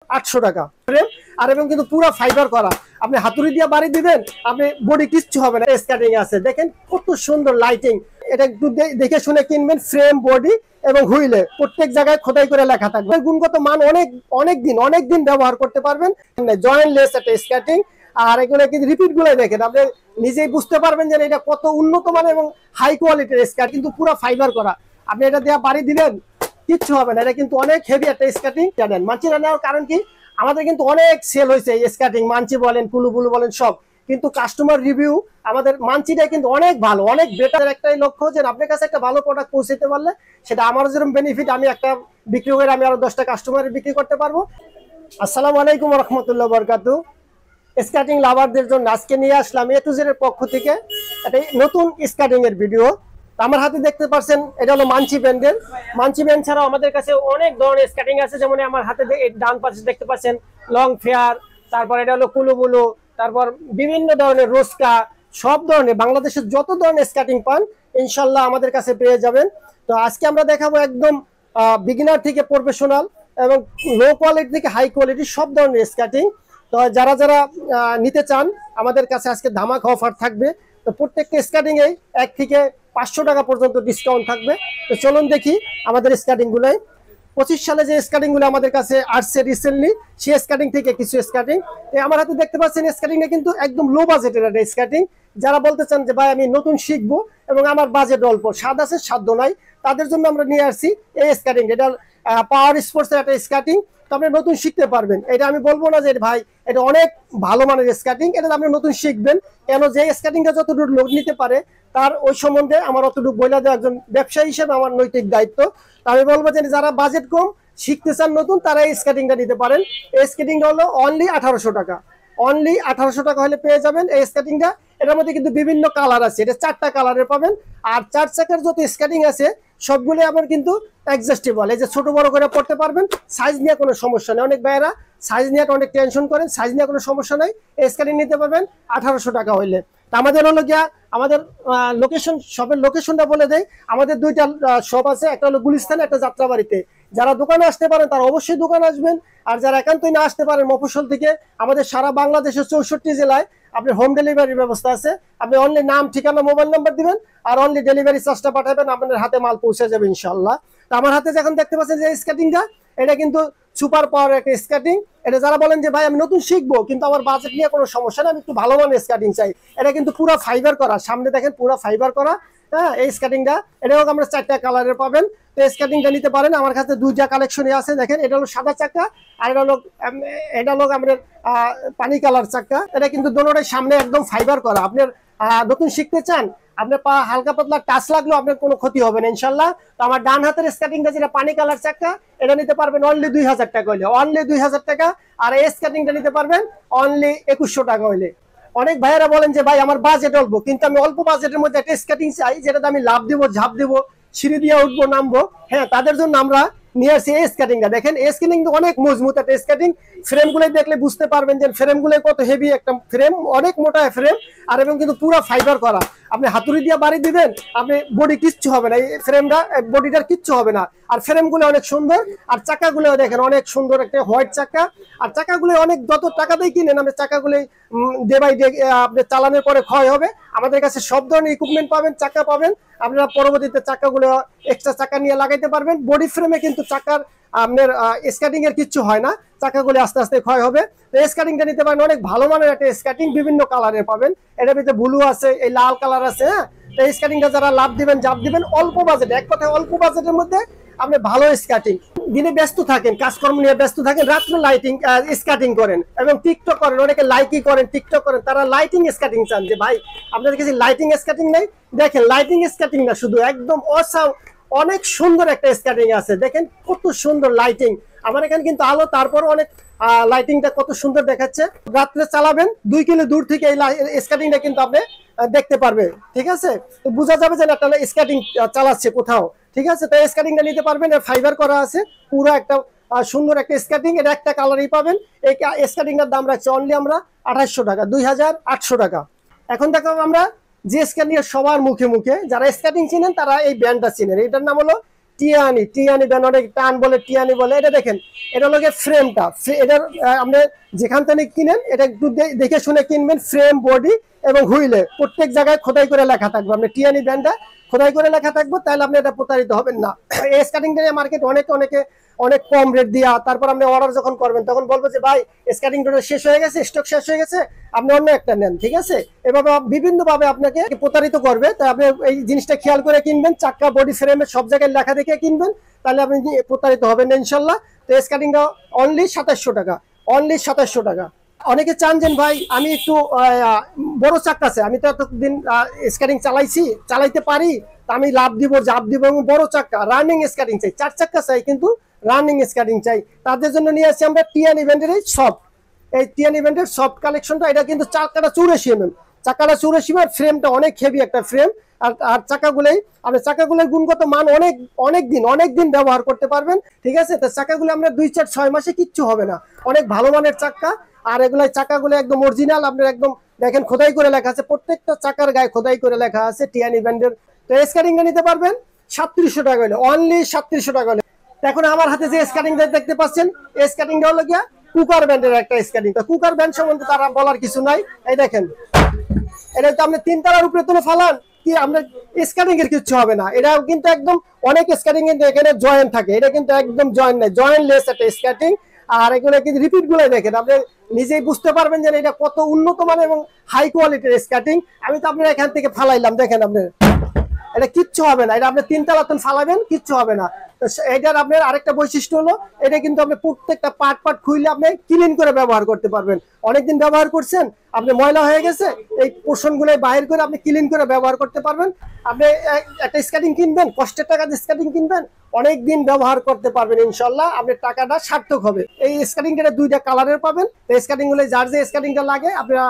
800 টাকা ফ্রেম আর এবং কিন্তু পুরো ফাইবার করা। আপনি হাতুড়ি দিয়ে বাড়ি দিবেন, আপনি বডি কিচ্ছু হবে না। স্ক্যাটিং আছে, দেখেন কত সুন্দর লাইটিং। এটা একটু দেখে শুনে কিনবেন। ফ্রেম, বডি এবং হুইলে প্রত্যেক জায়গায় খোদাই করে লেখা থাকবে। গুণগত মান অনেক দিন ব্যবহার করতে পারবেন। জয়েন্টলেস একটা স্ক্যাটিং। আর এগুলো কিন্তু রিপিট গুলো দেখেন, আপনি নিজেই বুঝতে পারবেন যে এটা কত উন্নত মান এবং হাই কোয়ালিটির স্ক্যাট, কিন্তু পুরো ফাইবার করা। আপনি এটা দিয়ে বাড়ি দিলেন, কিচ্ছু হবে না। এটা কিন্তু অনেক হেভি একটা স্কার্টিং। জানেন মানচিটা নেওয়ার কারণ কি, আমাদের কিন্তু অনেক সেল হয়েছে এই স্কার্টিং, মানচি বলেন, কুলু বুলু বলেন, সব কিন্তু কাস্টমার রিভিউ আমাদের মানচিটা কিন্তু অনেক ভালো, অনেক বেটার। একটাই লক্ষ্য যে আপনার কাছে একটা ভালো প্রোডাক্ট পৌঁছাতে পারলে সেটা আমার যেরকম বেনিফিট, আমি একটা বিক্রি করে আমি আরো 10টা কাস্টমারের বিক্রি করতে পারবো। আসসালামু আলাইকুম রহমতুল্লাহ বরকাতু। স্কার্টিং লাভারদের জন্য আজকে নিয়ে আসলাম এ টু জেড এর পক্ষ থেকে একটা নতুন স্কার্টিং এর ভিডিও। আমার হাতে দেখতে পাচ্ছেন এটা হলো মানচি ব্র্যান্ডের। মানচি ব্র্যান্ড ছাড়াও আমাদের কাছে অনেক ধরনের স্কার্টিং আছে। যেমন আমার হাতে ডান পাশে দেখতে পাচ্ছেন লং ফেয়ার, তারপর এটা হলো কুলুবুলু, তারপর বিভিন্ন ধরনের রোস্কা, সব ধরনের বাংলাদেশের যত ধরনের স্কার্টিং পান ইনশাল্লাহ আমাদের কাছে পেয়ে যাবেন। তো আজকে আমরা দেখাবো একদম বিগিনার থেকে প্রফেশনাল এবং লো কোয়ালিটি থেকে হাই কোয়ালিটি সব ধরনের স্কার্টিং। তো যারা যারা নিতে চান আমাদের কাছে আজকে ধামাকা অফার থাকবে। তো প্রত্যেকটা স্কার্টিং এ 1 থেকে 500 টাকা পর্যন্ত ডিসকাউন্ট থাকবে। তো চলুন দেখি আমাদের স্কার্টিং গুলোয় 25 সালে যে স্কার্টিং গুলো আমাদের কাছে আসছে রিসেন্টলি, সেই স্কার্টিং থেকে কিছু স্কার্টিং। আমার হাতে দেখতে পাচ্ছেন স্কার্টিংটা কিন্তু একদম লো বাজেটের একটা স্কার্টিং। যারা বলতে চান যে ভাই আমি নতুন শিখবো এবং আমার বাজেট অল্প, স্বাদ আছে সাধ্য নাই, তাদের জন্য আমরা নিয়ে আসছি এই স্কার্টিং। এটা পাওয়ার স্পোর্টস এর একটা স্কার্টিং। তো আপনি নতুন শিখতে পারবেন। এটা আমি বলবো না যে ভাই এটা অনেক ভালো মানের স্কার্টিং, এটা আপনি নতুন শিখবেন। কেন যে স্কার্টিংটা যতটুকু লোক নিতে পারে তার ওই সম্বন্ধে আমার অতটুকু বইলা দেওয়া একজন ব্যবসায়ী হিসেবে আমার নৈতিক দায়িত্ব। আমি বলবো যে যারা বাজেট কম শিখতে চান নতুন, তারা এই স্কার্টিংটা নিতে পারেন। এই স্কার্টিংটা হলো অনলি 1800 টাকা। অনলি 1800 টাকা হলে পেয়ে যাবেন এই স্কার্টিংটা। এটার মধ্যে কিন্তু বিভিন্ন কালার আছে, এটা 4টা কালারের পাবেন। আর 4 চাকার যত স্কার্টিং আছে সবগুলো আমার কিন্তু অ্যাডজাস্টেবল, এই যে ছোট বড় করে পড়তে পারবেন। সাইজ নিয়ে কোনো সমস্যা নেই। অনেক ভাইয়েরা সাইজ নিয়ে অনেক টেনশন করেন, সাইজ নিয়ে কোনো সমস্যা নাই। এই স্কার্টিং নিতে পারবেন 1800 টাকা হইলে। আমাদের হলো গিয়া আমাদের লোকেশন, শপের লোকেশনটা বলে দেয়। আমাদের 2টা শপ আছে, একটা হলো গুলিস্তানে, একটা যাত্রাবাড়িতে। যারা দোকানে আসতে পারেন তারা অবশ্যই দোকানে আসবেন। আর যারা একান্তই না আসতে পারেন মফস্বল থেকে, আমাদের সারা বাংলাদেশের 64 জেলায় আপনার হোম ডেলিভারির ব্যবস্থা আছে। আপনি অনলি নাম, ঠিকানা, মোবাইল নাম্বার দিবেন আর অনলি ডেলিভারি চার্জটা পাঠাবেন, আপনাদের হাতে মাল পৌঁছে যাবে ইনশাল্লাহ। তো আমার হাতে যখন দেখতে পাচ্ছেন যে স্কার্টিংটা, এটা কিন্তু সুপার পাওয়ার একটা স্কার্টিং। এটা যারা বলেন যে ভাই আমি নতুন শিখবো কিন্তু আমার বাজেট নিয়ে কোনো সমস্যা নেই, আমি একটু ভালো মানের স্কার্টিং চাই, এটা কিন্তু পুরো ফাইবার করা। সামনে দেখেন পুরো ফাইবার করা। হ্যাঁ, এই স্কার্টিংটা এটাও আমরা 4টা কালারের পাবেন। তো স্কার্টিংটা নিতে পারেন। আমার কাছে 2টা কালেকশনই আছে। দেখেন এটা হলো সাদা চাকা আর এটা হলো আমাদের পানি কালার চাকা। এটা কিন্তু দোনোটাই সামনে একদম ফাইবার করা। আপনার নতুন শিখতে চান, আপনার পা হালকা পাতলা টাচ লাগলো আপনার কোনো ক্ষতি হবে না ইনশাল্লাহ। তো আমার ডান হাতের স্কার্টিংটা যেটা পানি কালার চাকা, এটা নিতে পারবেন অনলি 2000 টাকা হইলে, অনলি 2000 টাকা। আর এই স্কার্টিংটা নিতে পারবেন অনলি 2100 টাকা হইলে। অনেক ভাইয়েরা বলেন যে ভাই আমার বাজেট অল্প, কিন্তু আমি অল্প বাজেটের মধ্যে একটা স্কার্টিং চাই যেটাতে আমি লাভ দিব, ঝাঁপ দিব, সিঁড়ি দিয়ে উঠবো, নামবো। হ্যাঁ, তাদের জন্য আমরা নিয়ে আসছি এই স্কার্টিংটা। দেখেন এই স্কার্টিং অনেক মজবুত একটা স্কার্টিং। ফ্রেম গুলো দেখলে বুঝতে পারবেন যে ফ্রেম গুলো কত হেভি একটা ফ্রেম, অনেক মোটা ফ্রেম আর এবং কিন্তু পুরো ফাইবার করা। আপনি হাতুড়ি দিয়ে বাড়ি দিবেন, আপনি বডি কিচ্ছু হবে না, এই ফ্রেমটা বডিটার কিচ্ছু হবে না। আর ফ্রেম গুলো অনেক সুন্দর। আর চাকাগুলো দেখেন অনেক সুন্দর একটা হোয়াইট চাকা। আর চাকাগুলো অনেক যত টাকা দিয়ে কিনেন আপনি চাকাগুলো ডে বাই ডে আপনি চালানোর পরে ক্ষয় হবে। আমাদের কাছে সব ধরনের ইকুইপমেন্ট পাবেন, চাকা পাবেন। আপনারা পরবর্তীতে চাকাগুলো এক্সট্রা চাকা নিয়ে লাগাইতে পারবেন। বডি ফ্রেমে কিন্তু চাকার আপনার স্কার্টিং এর কিচ্ছু হয় না, চাকাগুলো আস্তে আস্তে ক্ষয় হবে। তো স্কার্টিংটা নিতে পারেন, অনেক ভালো মানের একটা স্কার্টিং, বিভিন্ন কালারের পাবেন। এটার ভিতরে ব্লু আছে, এই লাল কালার আছে। হ্যাঁ, তো এই স্কার্টিংটা যারা লাভ দিবেন, জাপ দিবেন অল্প বাজেট, এক কথায় অল্প বাজেটের মধ্যে আপনি ভালো স্কার্টিং। দিনে ব্যস্ত থাকেন, কাজকর্ম নিয়ে ব্যস্ত থাকেন, রাত্রে লাইটিং স্কার্টিং করেন এবং টিকটক করেন, অনেকে লাইকি করেন, টিকটক করেন, তারা লাইটিং স্কার্টিং চান যে ভাই আপনাদের কাছে লাইটিং স্কার্টিং নেই। দেখেন লাইটিং স্কার্টিং না, শুধু একদম অনেক সুন্দর একটা স্কার্টিং আছে। দেখেন কত সুন্দর লাইটিং। আমার এখানে কিন্তু আলো, তারপর অনেক লাইটিংটা কত সুন্দর দেখাচ্ছে। রাত্রে চালাবেন 2 কিলো দূর থেকে এই স্কার্টিংটা কিন্তু আপনি দেখতে পারবে। ঠিক আছে, বোঝা যাবে যে একটা স্কার্টিং চালাচ্ছে কোথাও। ঠিক আছে, তো স্কার্টিংটা নিতে পারবেন, ফাইবার করা আছে, পুরো একটা সুন্দর একটা স্কার্টিং। এটা একটা কালারই পাবেন। এই স্কার্টিংটার দাম রাখছে অনলি আমরা 2800 টাকা, 2800 টাকা। এখন দেখো আমরা যে স্কার্টিং সবার মুখে মুখে, যারা স্কার্টিং চিনেন তারা এই ব্র্যান্ডটা চিনেন। এটার নাম হলো টিয়ানি টিয়ানি ব্যান্ড, অনেক টান বলে টিয়ানি বলে। এটা দেখেন, এটা হলো ফ্রেমটা, এটার আপনি যেখান থেকে কিনেন এটা একটু দেখে শুনে কিনবেন। ফ্রেম, বডি এবং হুইলে প্রত্যেক জায়গায় খোদাই করে লেখা থাকবে। আপনি টিয়ানি ব্যান্ডটা খোদাই করে লেখা থাকবে, তাহলে আপনি এটা প্রতারিত হবেন না। এই স্কার্টিংটা মার্কেট অনেকে অনেক কম রেট দিয়া, তারপর আপনি অর্ডার যখন করবেন তখন বলবো যে ভাই স্কার্টিংটা শেষ হয়ে গেছে, স্টক শেষ হয়ে গেছে, আপনি অন্য একটা নেন। ঠিক আছে, এভাবে বিভিন্ন ভাবে আপনাকে প্রতারিত করবে। তাই আপনি এই জিনিসটা খেয়াল করে কিনবেন, চাক্কা বডি ফ্রেমে সব জায়গায় লেখা দেখে কিনবেন, তাহলে আপনি প্রতারিত হবেন না ইনশাল্লাহ। তো স্কার্টিংটা অনলি 2700 টাকা, অনলি 2700 টাকা। অনেকে চান যে ভাই আমি একটু বড় চাক্কা আছে, আমি তো এতদিন স্কার্টিং চালাইতে পারি, আমি লাভ দিব জাপ দিব, এবং বড় চাক্কা রানিং স্কার্টিং চাই, 4 চাক্কা চাই কিন্তু রানিং স্কার্টিং চাই, তাদের জন্য নিয়ে আসছি আমরা টিয়ানি ব্যান্ডের এই সফট। এই টিয়ানি ব্যান্ডের সফট কালেকশনটা, এটা কিন্তু চাকাটা 84 mm, চাকাটা 84 mm, ফ্রেমটা অনেক হেভি একটা ফ্রেম। আর চাকাগুলোর গুণগত মান অনেক দিন ব্যবহার করতে পারবেন। ঠিক আছে, তো চাকাগুলো আমরা 2, 4, 6 মাসে কিচ্ছু হবে না, অনেক ভালো মানের চাকা। আর এগুলো চাকাগুলো একদম অরিজিনাল, আপনার একদম দেখেন খোদাই করে লেখা আছে, প্রত্যেকটা চাকার গায়ে খোদাই করে লেখা আছে টিয়ানি ব্যান্ডের। তো স্কার্টিংটা নিতে পারবেন 3700 টাকা হলে, অনলি 3700 টাকা হলে। এখন আমার হাতে যে স্কার্টিংটা দেখতে পাচ্ছেন, এই স্কার্টিংটা হলো গিয়া কুকার ব্যান্ডের একটা স্কার্টিং। তো কুকার ব্যান্ড সম্বন্ধে তারা বলার কিছু নাই। এই দেখেন, এটা তো আপনি 3 তলার উপরে তুলে ফালান কি আপনার স্কার্টিং এর কিছু হবে না। এটা কিন্তু একদম অনেক স্কার্টিং এর এখানে জয়েন্ট থাকে, এটা কিন্তু একদম জয়েন্ট নাই, জয়েন্ট লেস একটা স্কার্টিং। আর এগুলো কিন্তু রিপিট গুলো দেখেন, আপনি নিজেই বুঝতে পারবেন যে এটা কত উন্নত মানের এবং হাই কোয়ালিটির স্কার্টিং। আমি তো আপনার এখান থেকে ফালাইলাম, দেখেন আপনি এটা কিচ্ছু হবে না, এটা আপনি 3 তলা ফালাবেন কিচ্ছু হবে না। এটার আপনার আরেকটা বৈশিষ্ট্য হলো, এটা কিন্তু আপনি প্রত্যেকটা পার্ট খুইলে আপনি ক্লিন করে ব্যবহার করতে পারবেন। অনেকদিন ব্যবহার করছেন, আপনি ময়লা হয়ে গেছে, এই পোর্শন গুলো বাইর করে আপনি ক্লিন করে ব্যবহার করতে পারবেন। আপনি একটা স্কার্টিং কিনবেন, কষ্টের টাকা দিয়ে স্কার্টিং কিনবেন, অনেকদিন ব্যবহার করতে পারবেন ইনশাল্লাহ, আপনার টাকাটা সার্থক হবে। এই স্কার্টিংটা 2টা কালারের পাবেন। এই স্কার্টিং গুলো যার যে স্কার্টিংটা লাগে আপনারা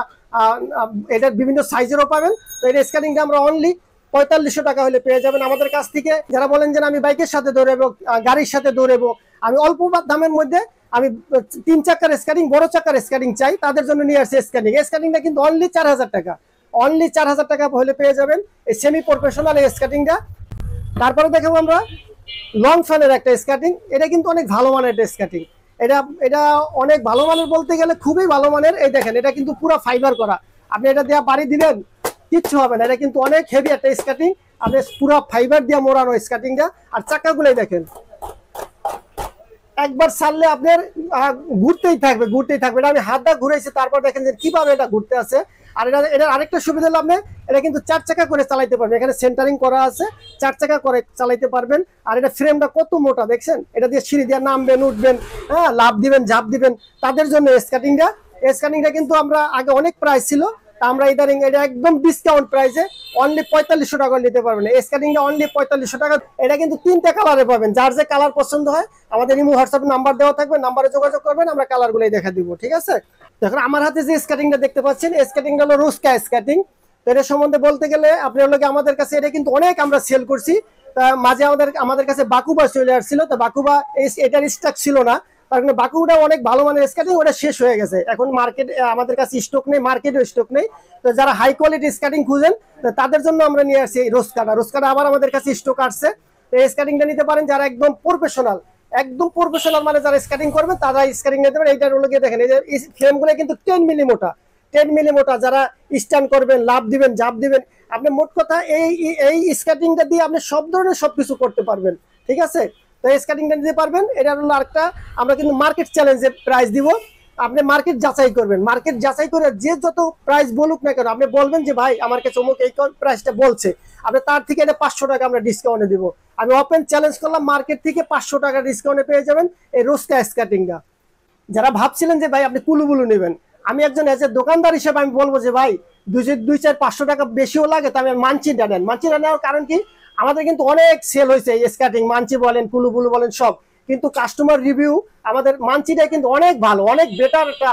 এটার বিভিন্ন সাইজেরও পাবেন। তো এই স্কার্টিংটা আমরা অনলি 4500 টাকা হলে পেয়ে যাবেন আমাদের কাছ থেকে। যারা বলেন যে আমি বাইকের সাথে দৌড়াবো, গাড়ির সাথে দৌড়াবো, আমি অল্প দামের মধ্যে আমি 3 চাকার স্কার্টিং, বড় চাকার স্কার্টিং চাই, তাদের জন্য নিয়ে আসছে স্কার্টিং। এই স্কার্টিংটা কিন্তু অনলি 4000 টাকা, অনলি 4000 টাকা হলে পেয়ে যাবেন এই সেমি প্রফেশনাল এই স্কার্টিংটা। তারপরে দেখাবো আমরা লং ফ্যানের একটা স্কার্টিং। এটা কিন্তু অনেক ভালো মানের একটা স্কার্টিং, এটা অনেক ভালো মানের বলতে গেলে খুবই ভালো মানের। এই দেখেন, এটা কিন্তু পুরো ফাইবার করা, আপনি এটা দিয়ে বাড়ি দিলেন কিচ্ছু হবে না। এটা কিন্তু অনেক হেভি একটা স্কার্টিং, আপনি পুরো ফাইবার দিয়ে মোড়ানো স্কার্টিংটা। আর চাকাগুলোই দেখেন, একবার ছাড়লে আপনার ঘুরতেই থাকবে। এটা আমি হাত দা ঘুরাইছি, তারপর দেখেন যে কিভাবে এটা ঘুরতে আছে। আর এটার আরেকটা সুবিধা হলো আপনি এটা কিন্তু 4 চাকা করে চালাইতে পারবেন, এখানে সেন্টারিং করা আছে, 4 চাকা করে চালাইতে পারবেন। আর এটা ফ্রেমটা কত মোটা দেখছেন, এটা দিয়ে সিঁড়ি দিয়ে নামবেন, উঠবেন, হ্যাঁ, লাভ দিবেন, ঝাঁপ দিবেন, তাদের জন্য স্কার্টিংটা কিন্তু আমরা আগে অনেক প্রাইস ছিল, আমরা ইদারিং এটা একদম ডিসকাউন্ট প্রাইসে অনলি 4500 টাকা নিতে পারবেন। এই স্কার্টিংটা অনলি 4500 টাকা। এটা কিন্তু 3টা কালারে পাবেন, যার যে কালার পছন্দ হয় আমাদের ইমো হোয়াটসঅ্যাপ নাম্বার দেওয়া থাকবে, নাম্বারে যোগাযোগ করবেন, আমরা কালারগুলোই দেখা দিব। ঠিক আছে, দেখুন আমার হাতে যে স্কার্টিংটা দেখতে পাচ্ছেন, এই স্কার্টিংটা হলো রুস্কা স্কার্টিং। তো এটা সম্বন্ধে বলতে গেলে আপনি হলো আমাদের কাছে এটা কিন্তু অনেক আমরা সেল করছি। মাঝে আমাদের কাছে বাকুবা চলে আসছিল, তো বাকুবা এটার স্টক ছিল না, কারণ বাকুটা অনেক ভালো মানের স্কার্টিং, ওটা শেষ হয়ে গেছে, এখন মার্কেট আমাদের কাছে স্টক নেই, মার্কেটে স্টক নেই। তো যারা হাই কোয়ালিটি স্কার্টিং খুঁজেন তাদের জন্য আমরা নিয়ে আসছি রোস্কাটা আবার আমাদের কাছে স্টক আসছে। তো এই স্কার্টিংটা নিতে পারেন যারা একদম প্রফেশনাল মানে যারা স্কার্টিং করবেন তারা স্কার্টিং নিতে পারেন। এইটার লোকে দেখেন, এই যে ফ্রেমগুলো কিন্তু 10 মিলি মোটা, যারা স্ট্যান্ড করবেন, লাভ দিবেন, ঝাঁপ দিবেন, আপনি মোট কথা এই স্কার্টিংটা দিয়ে আপনি সব ধরনের সবকিছু করতে পারবেন। ঠিক আছে, তো এই স্কার্টিংটা নিতে পারবেন। এটা হলো আরেকটা, আমরা কিন্তু মার্কেট চ্যালেঞ্জে প্রাইস দিব, আপনি মার্কেট যাচাই করবেন, মার্কেট যাচাই করে যে যত প্রাইস বলুক না কেন আপনি বলবেন যে ভাই আমার কাছে অমুক এই প্রাইসটা বলছে, আপনি তার থেকে এটা 500 টাকা আমরা ডিসকাউন্টে দিব। আমি ওপেন চ্যালেঞ্জ করলাম, মার্কেট থেকে 500 টাকা ডিসকাউন্টে পেয়ে যাবেন এই রোস্কা স্কার্টিংটা। যারা ভাবছিলেন যে ভাই আপনি কুলুবুলু নেবেন, আমি একজন এজ এ দোকানদার হিসেবে আমি বলবো যে ভাই 2-4-500 টাকা বেশিও লাগে, তবে মানচিটা নেন। মানচিটা নেওয়ার কারণ কি, আমাদের কিন্তু অনেক সেল হয়েছে এই স্কার্টিং, মানচি বলেন, কুলুবুলু বলেন, সব কিন্তু কাস্টমার রিভিউ আমাদের মানচিটা কিন্তু অনেক ভালো, অনেক বেটার একটা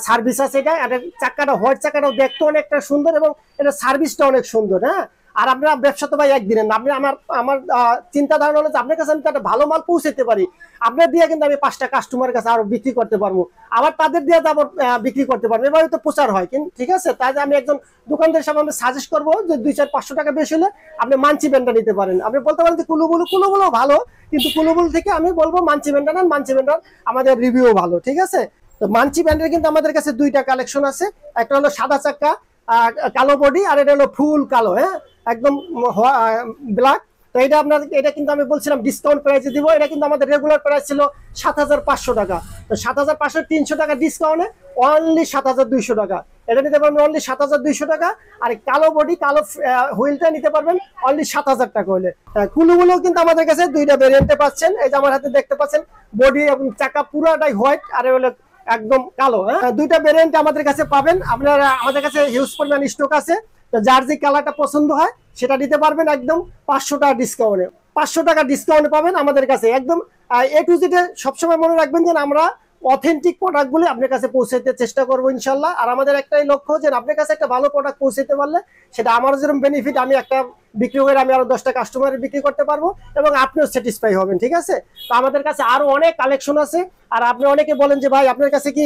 সার্ভিস আছে। এটা চাকাটা হোয়াইট চাকাটাও দেখতে অনেকটা সুন্দর এবং এটা সার্ভিসটা অনেক সুন্দর। হ্যাঁ, আর আপনার ব্যবসা তো ভাই একদিনের না। আপনি আমার চিন্তা ধারণা হলো যে আপনার কাছে আমি একটা ভালো মাল পৌঁছাতে পারি, আপনার দিয়ে কিন্তু আমি 5টা কাস্টমারের কাছে আরো বিক্রি করতে পারবো, আবার তাদের দিয়ে আবার বিক্রি করতে পারবো, এভাবে তো প্রচার হয়। কিন্তু ঠিক আছে, তাই আমি একজন দোকানদারের সামনে সাজেস্ট করবো যে 200-500 টাকা বেশি হলে আপনি মানচি ব্যান্ডটা নিতে পারেন। আপনি বলতে পারেন যে কুলুবুলু ভালো, কিন্তু কুলুবুলু থেকে আমি বলবো মানচি ব্যান্ডটা নেন, মানচি ব্যান্ডার আমাদের রিভিউ ভালো। ঠিক আছে, তো মানচি ব্যান্ডের কিন্তু আমাদের কাছে 2টা কালেকশন আছে, একটা হলো সাদা চাক্কা কালো বডি, আর এটা হলো ফুল কালো, হ্যাঁ একদম ব্ল্যাক। তো এটা আপনার, এটা কিন্তু আমি বলছিলাম ডিসকাউন্ট প্রাইসে দিব। এটা কিন্তু আমাদের রেগুলার প্রাইস ছিল 7,500 টাকা, তো 7,500 300 টাকা ডিসকাউন্টে অনলি 7,200 টাকা। এটা নিতে পারবেন অনলি 7,200 টাকা। আর কালো বডি কালো হুইলটা নিতে পারবেন অনলি 7,000 টাকা হলে। কুলুগুলো কিন্তু আমাদের কাছে 2টা ভেরিয়েন্টে পাচ্ছেন। এই যে আমার হাতে দেখতে পাচ্ছেন, বডি এবং চাকা পুরাটাই হোয়াইট, আর হলো একদম কালো। হ্যাঁ, 2টা ভেরিয়েন্ট আমাদের কাছে পাবেন। আপনারা আমাদের কাছে হিউজ পরিমাণ স্টক আছে, তো যার যে কালারটা পছন্দ হয় সেটা নিতে পারবেন একদম 500 টাকা ডিসকাউন্টে। 500 টাকা ডিসকাউন্টে পাবেন আমাদের কাছে একদম এ টু জেড। সবসময় মনে রাখবেন যে আমরা অথেন্টিক প্রোডাক্টগুলো আপনার কাছে পৌঁছাতে চেষ্টা করবো ইনশাল্লাহ। আর আমাদের একটাই লক্ষ্য যে আপনার কাছে একটা ভালো প্রোডাক্ট পৌঁছাতে পারলে সেটা আমার যেরকম বেনিফিট, আমি একটা বিক্রি করে আমি আরো 10টা কাস্টমারের বিক্রি করতে পারবো এবং আপনিও স্যাটিসফাই হবেন। ঠিক আছে, তো আমাদের কাছে আরো অনেক কালেকশন আছে। আর আপনি অনেকে বলেন যে ভাই আপনার কাছে কি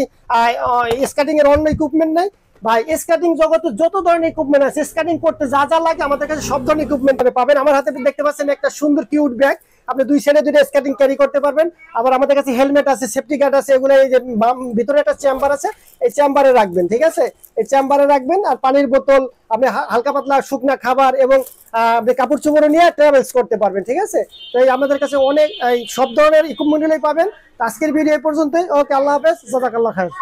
স্কেটিং এর অন্য ইকুইপমেন্ট নাই? ভাই স্কেটিং জগতে যত ধরনের ইকুইপমেন্ট আছে, স্কেটিং করতে যা যা লাগে আমাদের কাছে সব ধরনের ইকুইপমেন্ট পাবেন। আমার হাতে দেখতে পাচ্ছেন একটা সুন্দর কিউট ব্যাগ, আপনি 2 সাইডে 2টা স্কেটিং ক্যারি করতে পারবেন। আবার আমাদের কাছে হেলমেট আছে, সেফটি গার্ড আছে, এগুলো এই যে ভিতরে একটা চেম্বার আছে, এই চেম্বারে রাখবেন। ঠিক আছে, এই চেম্বারে রাখবেন। আর পানির বোতল, আপনি হালকা পাতলা শুকনা খাবার এবং আপনি কাপড় চোপড় নিয়ে ট্রাভেলস করতে পারবেন। ঠিক আছে, তো আমাদের কাছে অনেক সব ধরনের ইকুইপমেন্টগুলোই পাবেন। আজকের ভিডিও এই পর্যন্তই। ওকে, আল্লাহ হাফেজ, জাযাকাল্লাহ খায়ের।